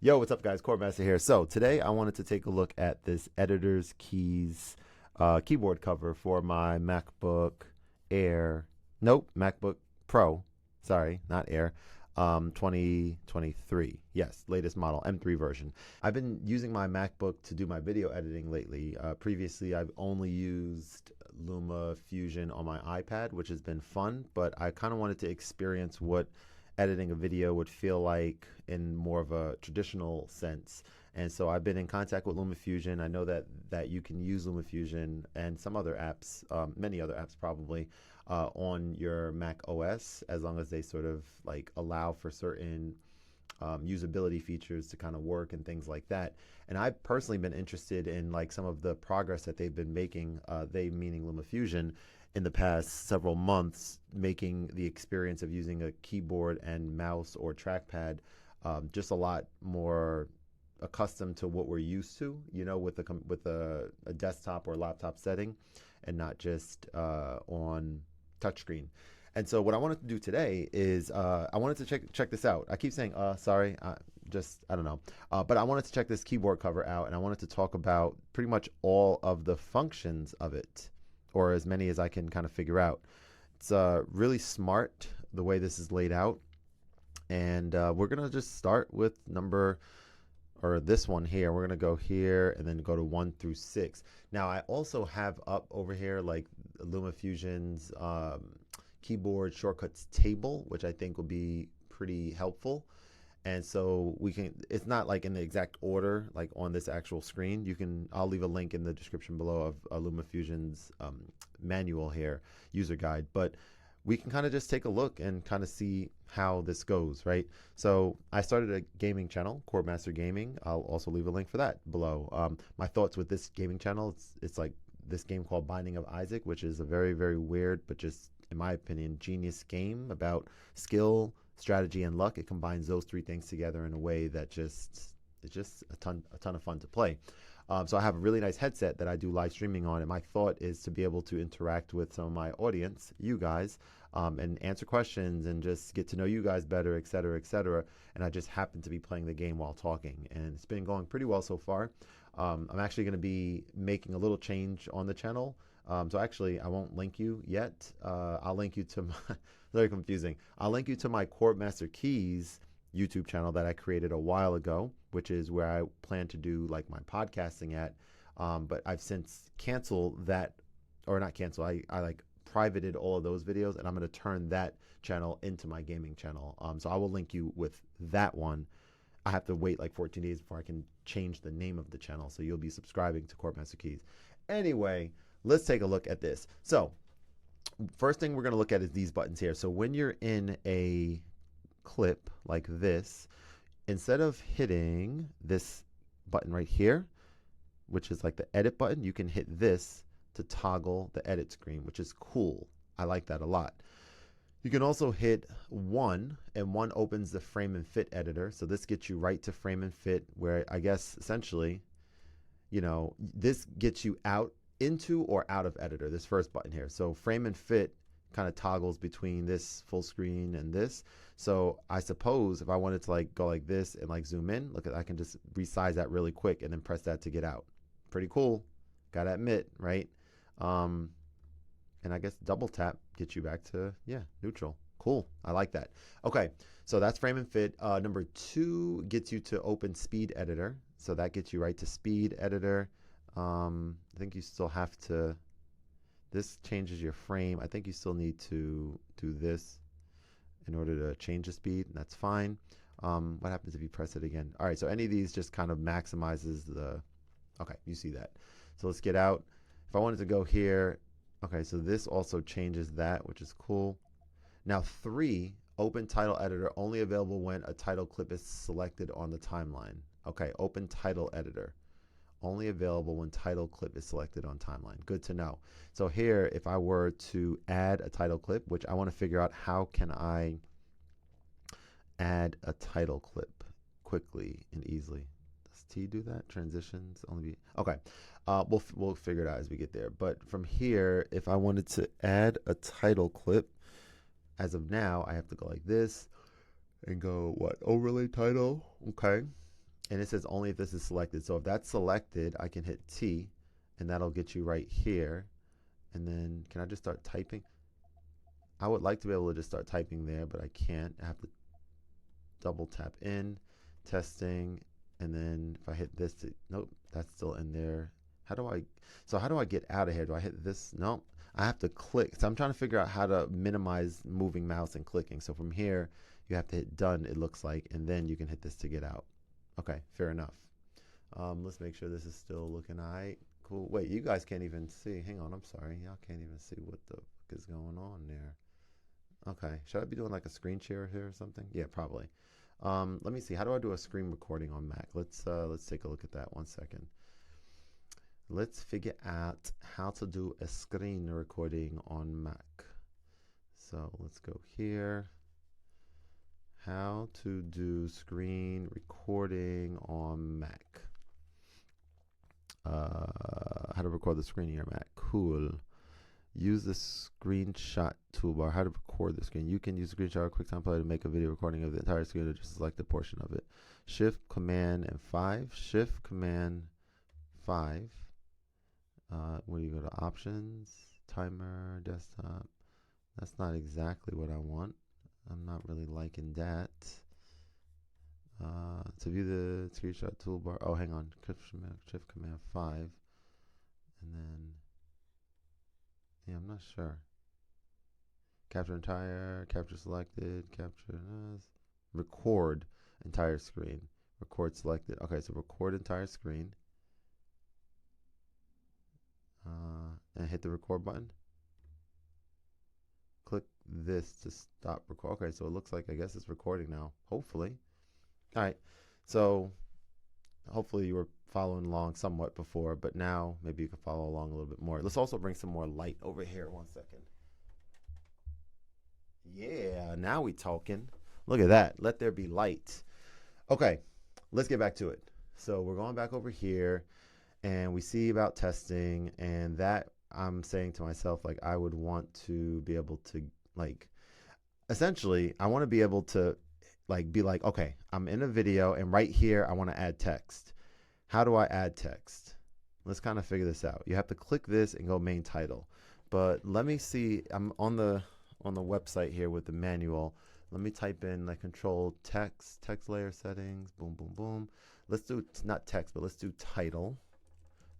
Yo, what's up, guys? Khordmaster here. So today I wanted to take a look at this editor's keys keyboard cover for my MacBook Air. Nope, MacBook Pro. Sorry, not Air. 2023. Yes, latest model, M3 version. I've been using my MacBook to do my video editing lately. Previously, I've only used LumaFusion on my iPad, which has been fun, but I kind of wanted to experience what editing a video would feel like in more of a traditional sense. And so I've been in contact with LumaFusion. I know that you can use LumaFusion and some other apps, many other apps probably, on your Mac OS, as long as they sort of like allow for certain usability features to kind of work and things like that. And I've personally been interested in like some of the progress that they've been making, they meaning LumaFusion, in the past several months, making the experience of using a keyboard and mouse or trackpad just a lot more accustomed to what we're used to, you know, with a desktop or laptop setting, and not just on touchscreen. And so what I wanted to do today is I wanted to check this out. I keep saying sorry, I don't know, but I wanted to check this keyboard cover out, and I wanted to talk about pretty much all of the functions of it, or as many as I can kind of figure out. It's really smart the way this is laid out, and we're gonna just start with this one here. We're gonna go here and then go to 1 through 6. Now I also have up over here like LumaFusion's keyboard shortcuts table, which I think will be pretty helpful. And so it's not like in the exact order, like on this actual screen. I'll leave a link in the description below of LumaFusion's manual here, user guide. But we can kind of just take a look and kind of see how this goes, right? So I started a gaming channel, Khordmaster Gaming. I'll also leave a link for that below. My thoughts with this gaming channel, it's like this game called Binding of Isaac, which is a very, very weird, but just, in my opinion, genius game about skill, strategy, and luck. It combines those three things together in a way that it's just a ton of fun to play. So I have a really nice headset that I do live streaming on, and my thought is to be able to interact with some of my audience, you guys, and answer questions and just get to know you guys better, et cetera, et cetera. And I just happen to be playing the game while talking, and it's been going pretty well so far. I'm actually going to be making a little change on the channel. So actually, I won't link you yet. I'll link you to my, very confusing. I'll link you to my Khordmaster Keys YouTube channel that I created a while ago, which is where I plan to do like my podcasting at. But I've since canceled that, or not canceled, I like privated all of those videos, and I'm going to turn that channel into my gaming channel. So I will link you with that one. I have to wait like 14 days before I can change the name of the channel. So you'll be subscribing to Khordmaster Keys. Anyway, let's take a look at this. So first thing we're going to look at is these buttons here. So when you're in a clip like this, instead of hitting this button right here, which is like the edit button, you can hit this to toggle the edit screen, which is cool. I like that a lot. You can also hit 1, and 1 opens the frame and fit editor. So this gets you right to frame and fit, where I guess essentially, you know, this gets you out into or out of editor, this first button here. So frame and fit kind of toggles between this full screen and this. So I suppose if I wanted to like go like this and like zoom in, look at, I can just resize that really quick and then press that to get out. Pretty cool, gotta admit, right? And I guess double tap gets you back to, yeah, neutral. Cool, I like that. Okay, so that's frame and fit. Number 2 gets you to open speed editor. So that gets you right to speed editor. I think you still have to, this changes your frame. I think you still need to do this in order to change the speed, and that's fine. What happens if you press it again? All right, so any of these just kind of maximizes the, okay, you see that. So let's get out. If I wanted to go here, okay, so this also changes that, which is cool. Now 3, open title editor, only available when a title clip is selected on the timeline. Okay, open title editor, only available when title clip is selected on timeline. Good to know. So here, if I were to add a title clip, which I want to figure out how can I add a title clip quickly and easily. Does T do that? Transitions only be, okay. We'll figure it out as we get there. But from here, if I wanted to add a title clip, as of now, I have to go like this and go, what, overlay title, okay. and it says only if this is selected. So if that's selected, I can hit T, and that'll get you right here. And then can I just start typing? I would like to be able to just start typing there, but I can't. I have to double tap in, testing, and then if I hit this, nope, that's still in there. How do I get out of here? Do I hit this? Nope. I have to click. So I'm trying to figure out how to minimize moving mouse and clicking. So from here, you have to hit done, it looks like, and then you can hit this to get out. Okay, fair enough. Let's make sure this is still looking all right. Cool. Wait, you guys can't even see. Hang on, I'm sorry. Y'all can't even see what the fuck is going on there. Okay, should I be doing like a screen share here or something? Yeah, probably. Let me see. How do I do a screen recording on Mac? Let's take a look at that. 1 second. Let's figure out how to do a screen recording on Mac. So let's go here. How to do screen recording on Mac. How to record the screen in your Mac. Cool. Use the screenshot toolbar. How to record the screen. You can use screenshot or QuickTime Player to make a video recording of the entire screen or just select a portion of it. Shift, Command, and 5. Shift, Command, 5. Where do you go to options? Timer, desktop. That's not exactly what I want. I'm not really liking that. To view the screenshot toolbar. Oh, hang on. Shift, Command, 5. And then, yeah, I'm not sure. Capture entire, capture selected, capture, record entire screen. Record selected. Okay, so record entire screen. And hit the record button. Click this to stop record. Okay, so it looks like, I guess it's recording now. Hopefully. All right, so hopefully you were following along somewhat before, but now maybe you can follow along a little bit more. Let's also bring some more light over here. 1 second. Yeah, now we talking. Look at that. Let there be light. Okay, let's get back to it. So we're going back over here, and we see about testing, and that I'm saying to myself, like, I would want to be able to, like, essentially, I want to be able to, like, be like, okay, I'm in a video, and right here, I want to add text. How do I add text? Let's kind of figure this out. You have to click this and go main title. But let me see. I'm on the website here with the manual. Let me type in like control text layer settings. Boom, boom, boom. Let's do not text, but let's do title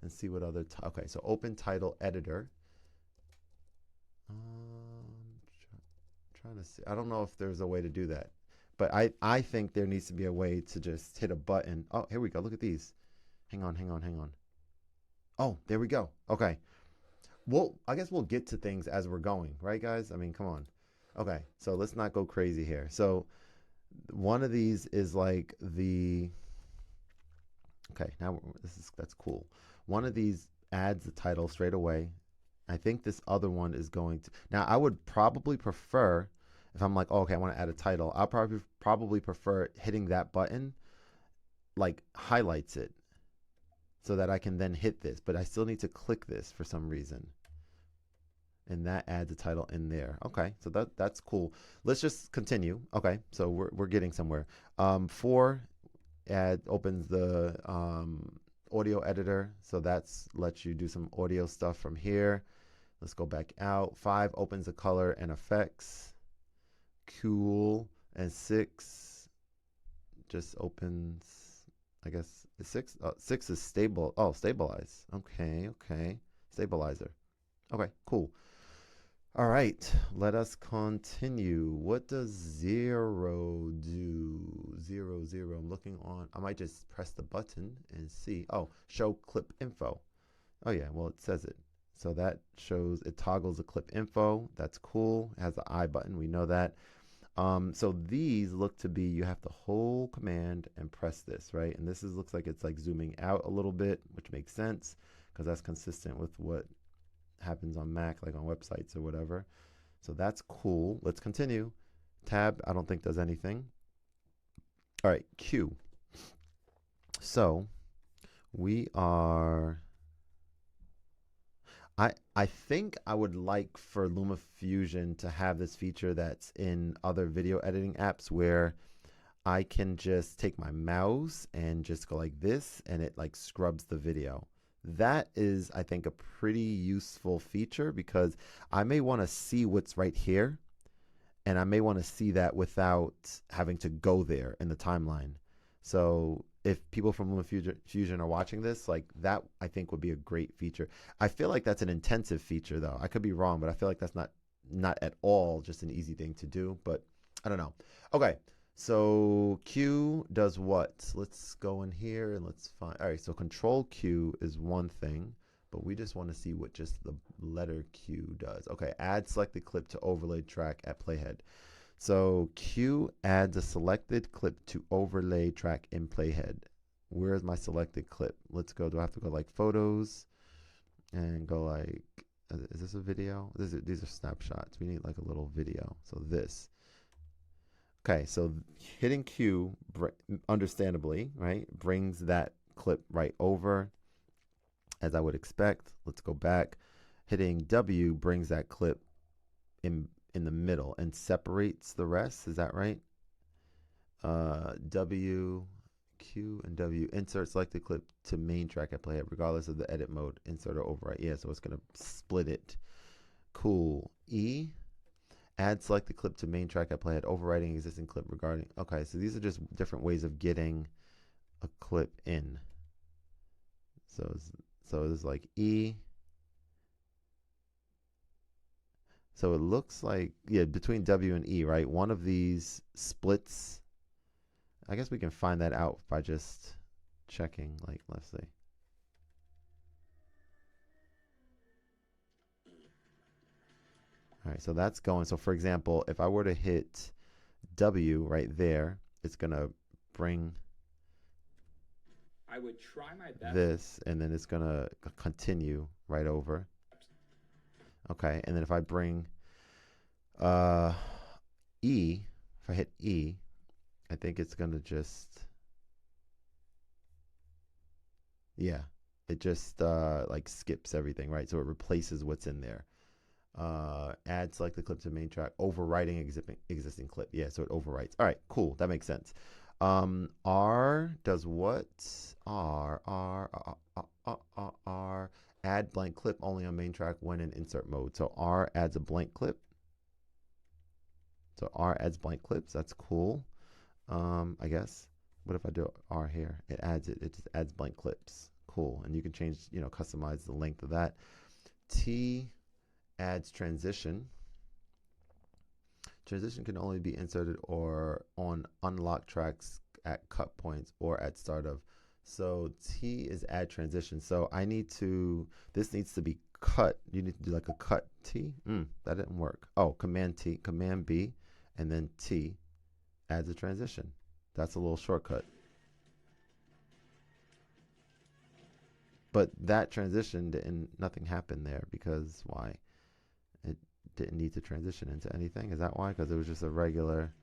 and see what other. Okay, so open title editor. Trying to see. I don't know if there's a way to do that, but I think there needs to be a way to just hit a button. Oh, here we go. Look at these. Hang on. Oh, there we go. Okay. Well, I guess we'll get to things as we're going, right, guys? I mean, come on. Okay, so let's not go crazy here. So one of these is like the, okay, now that's cool. One of these adds the title straight away. I think this other one is going to, now I would probably prefer, if I'm like, oh, okay, I want to add a title, I'll probably prefer hitting that button, like highlights it, so that I can then hit this, but I still need to click this for some reason. And that adds a title in there. Okay, so that's cool. Let's just continue. Okay, so we're getting somewhere. 4 opens the audio editor, so that's lets you do some audio stuff from here. Let's go back out. 5 opens the color and effects. Cool. And 6 just opens, I guess 6 is stable. Oh, stabilize. Okay, stabilizer. Okay, cool. All right, let us continue. What does 0 do? 0, 0. I'm looking on. I might just press the button and see. Oh, show clip info. Oh yeah, well it says it. So that shows, it toggles the clip info. That's cool. It has the I button. We know that. So these look to be, you have to hold command and press this, right? And this looks like it's like zooming out a little bit, which makes sense because that's consistent with what happens on Mac, like on websites or whatever. So that's cool. Let's continue. Tab, I don't think does anything. All right, Q. So we are, I think I would like for LumaFusion to have this feature that's in other video editing apps where I can just take my mouse and just go like this, and it like scrubs the video. That is, I think, a pretty useful feature because I may want to see what's right here, and I may want to see that without having to go there in the timeline. So if people from LumaFusion are watching this, like that, I think would be a great feature. I feel like that's an intensive feature, though. I could be wrong, but I feel like that's not at all just an easy thing to do. But I don't know. Okay, so Q does what? Let's go in here and let's find. All right, so Control Q is one thing, but we just want to see what just the letter Q does. Okay, add selected clip to overlay track at playhead. So Q adds a selected clip to overlay track in playhead. Where is my selected clip? Let's go. Do I have to go like photos and go like, is this a video? These are snapshots. We need like a little video. So this. Okay, so hitting Q, understandably, right, brings that clip right over, as I would expect. Let's go back. Hitting W brings that clip in the middle and separates the rest. Is that right? W, Q, and W. Insert selected clip to main track at playhead, regardless of the edit mode, insert or overwrite. Yeah, so it's going to split it. Cool. E, add selected clip to main track at playhead, overwriting existing clip regarding. Okay, so these are just different ways of getting a clip in. So it's like E. So it looks like, yeah, between W and E, right? One of these splits. I guess we can find that out by just checking. Like, let's see. All right, so that's going. So for example, if I were to hit W right there, it's going to bring I would try my best. This, and then it's going to continue right over. Okay, and then if I bring E, if I hit E, I think it's going to just, yeah, it just like skips everything, right? So it replaces what's in there. Add selected clip to main track, overwriting existing clip. Yeah, so it overwrites. All right, cool. That makes sense. R does what? R. Add blank clip only on main track when in insert mode. So R adds a blank clip. So R adds blank clips. That's cool. I guess. What if I do R here? It adds it. It just adds blank clips. Cool. And you can change, customize the length of that. T adds transition. Transition can only be inserted or on unlocked tracks at cut points or at start of. So T is add transition. So this needs to be cut. You need to do like a cut T. That didn't work. Oh, Command T, Command B, and then T adds a transition. That's a little shortcut. But that transition nothing happened there because why? It didn't need to transition into anything. Is that why? Because it was just a regular.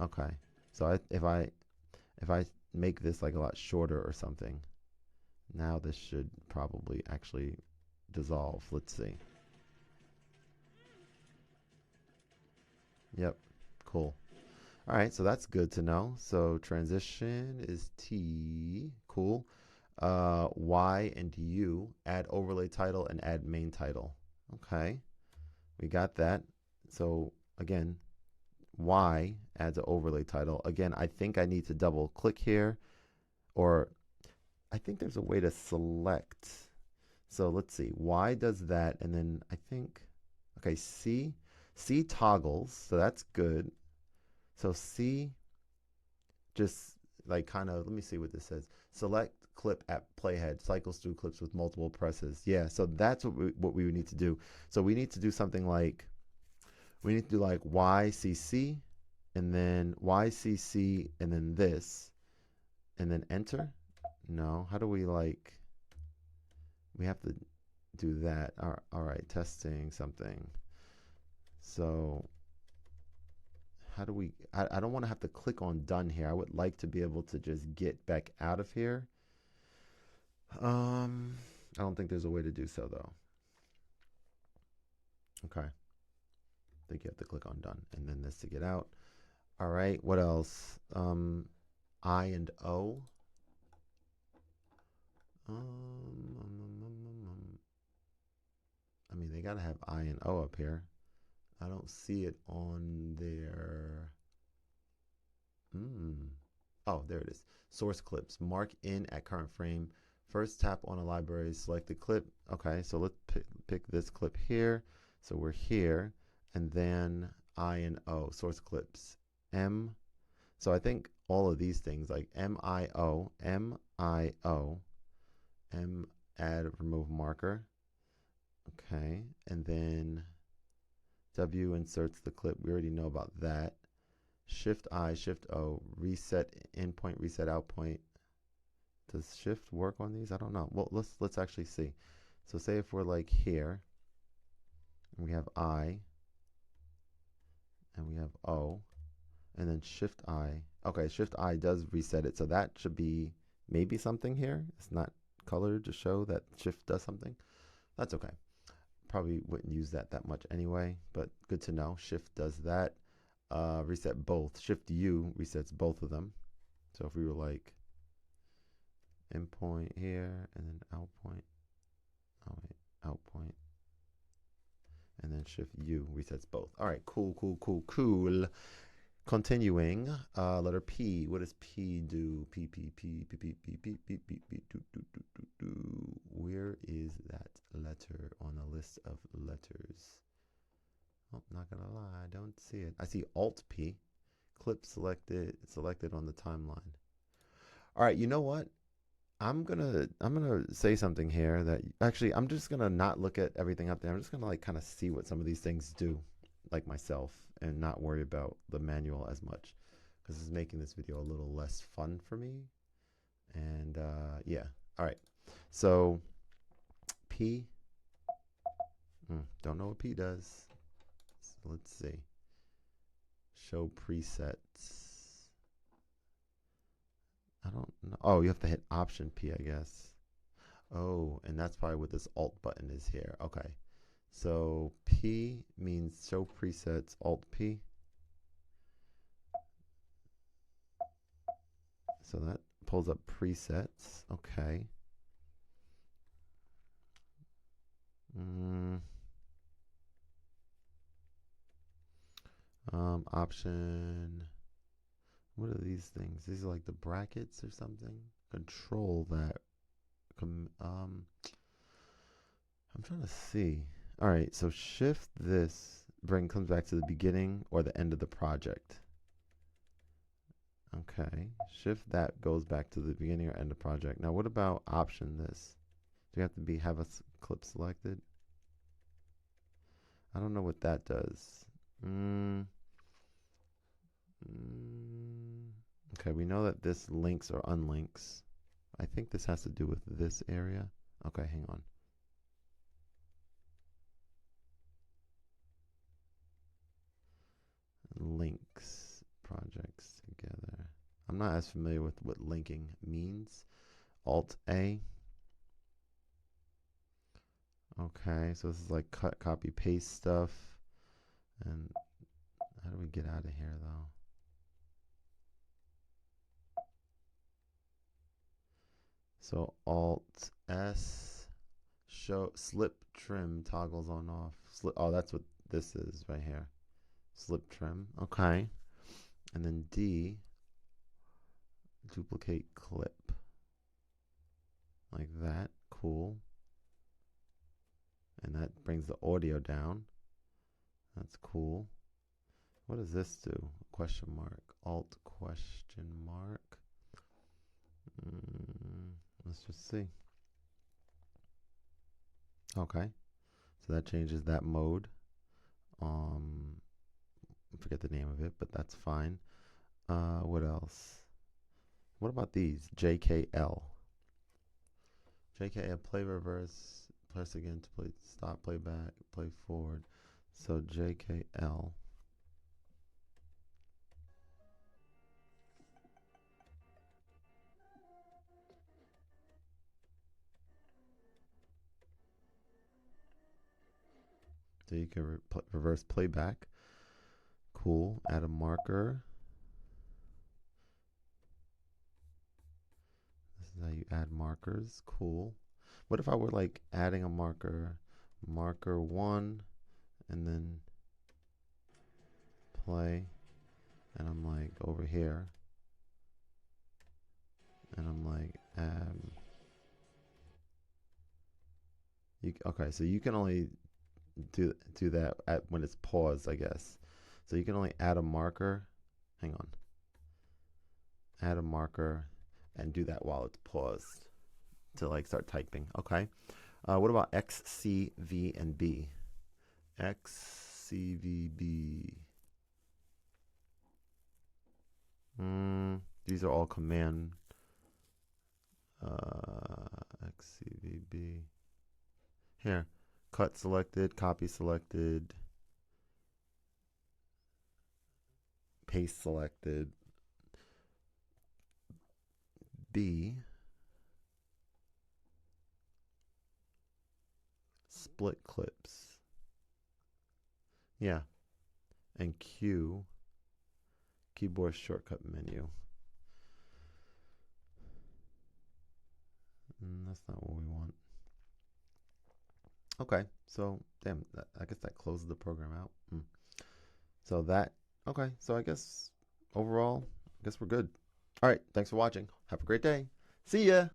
Okay. So if I make this like a lot shorter or something, now this should probably actually dissolve. Let's see. Yep. Cool. All right, so that's good to know. So transition is T. Cool. Y and U, add overlay title and add main title. Okay. We got that. So again, Y adds an overlay title. Again, I think I need to double click here, or I think there's a way to select. So let's see. Y does that, and then I think, okay, C toggles, so that's good. So C just like kind of, let me see what this says. Select clip at playhead, cycles through clips with multiple presses. Yeah, so that's what we would need to do. So we need to do something like, we need to do like YCC, and then YCC, and then this, and then enter. No, how do we like, we have to do that. All right, testing something. So how do we, I don't want to have to click on done here. I would like to be able to just get back out of here. I don't think there's a way to do so though. Okay. I think you have to click on done and then this to get out. All right, what else? I and O. I mean, they gotta have I and O up here. I don't see it on their. Oh, there it is. Source clips. Mark in at current frame. First tap on a library, select the clip. Okay, so let's pick this clip here. So we're here, and then I and O, source clips. M. So I think all of these things like MIO, MIO, M add remove marker. Okay, and then W inserts the clip. We already know about that. Shift I, Shift O, reset in point, reset out point. Does shift work on these? I don't know. Well, let's actually see. So say if we're like here, and we have I, and we have O, and then shift I. Okay, shift I does reset it, so that should be maybe something here. It's not colored to show that shift does something. That's okay. Probably wouldn't use that much anyway, but good to know. Shift does that. Reset both. Shift U resets both of them. So if we were like in point here and then out point, oh wait, out point, and then shift U resets both. All right, cool. Continuing, letter P. What does P do? P. Where is that letter on the list of letters? Oh, not gonna lie, I don't see it. I see Alt P. Clip selected on the timeline. All right, you know what? I'm gonna say something here that actually I'm just gonna not look at everything up there. I'm just gonna like kind of see what some of these things do, like myself, and not worry about the manual as much, because it's making this video a little less fun for me. And yeah, all right. So P. Don't know what P does. So let's see. Show presets. I don't know. Oh, you have to hit Option P, I guess. Oh, and that's probably what this Alt button is here. Okay. So P means show presets, Alt P. So that pulls up presets. Okay. Option. What are these things? These are like the brackets or something. Control that. I'm trying to see. All right, so shift this comes back to the beginning or the end of the project. Okay, shift that goes back to the beginning or end of project. Now, what about option this? Do you have to have a clip selected? I don't know what that does. Okay, we know that this links or unlinks. I think this has to do with this area. Okay, hang on. Links projects together. I'm not as familiar with what linking means. Alt A. Okay, so this is like cut, copy, paste stuff. And how do we get out of here though? So Alt S, show slip trim toggles on off. Oh, that's what this is right here. Slip trim. Okay. And then D, duplicate clip. Like that. Cool. And that brings the audio down. That's cool. What does this do? Question mark. Alt question mark. Let's just see. Okay. So that changes that mode. I forget the name of it, but that's fine. What else? What about these? JKL. JKL, play reverse, press again to play stop, play back, play forward. So JKL. So you can reverse playback. Cool. Add a marker. how you add markers. Cool. What if I were like adding a marker, marker 1, and then play, and I'm like over here, and I'm like, okay, so you can only do that when it's paused, I guess. So you can only add a marker. Hang on. Add a marker and do that while it's paused to like start typing. Okay. What about X, C, V, and B? X, C, V, B. These are all command. X, C, V, B. Here. Cut selected, copy selected, paste selected. B, split clips. Yeah. And Q, keyboard shortcut menu. That's not what we want. Okay, so damn, I guess that closes the program out. So that, okay, so I guess overall, I guess we're good. All right, thanks for watching. Have a great day. See ya.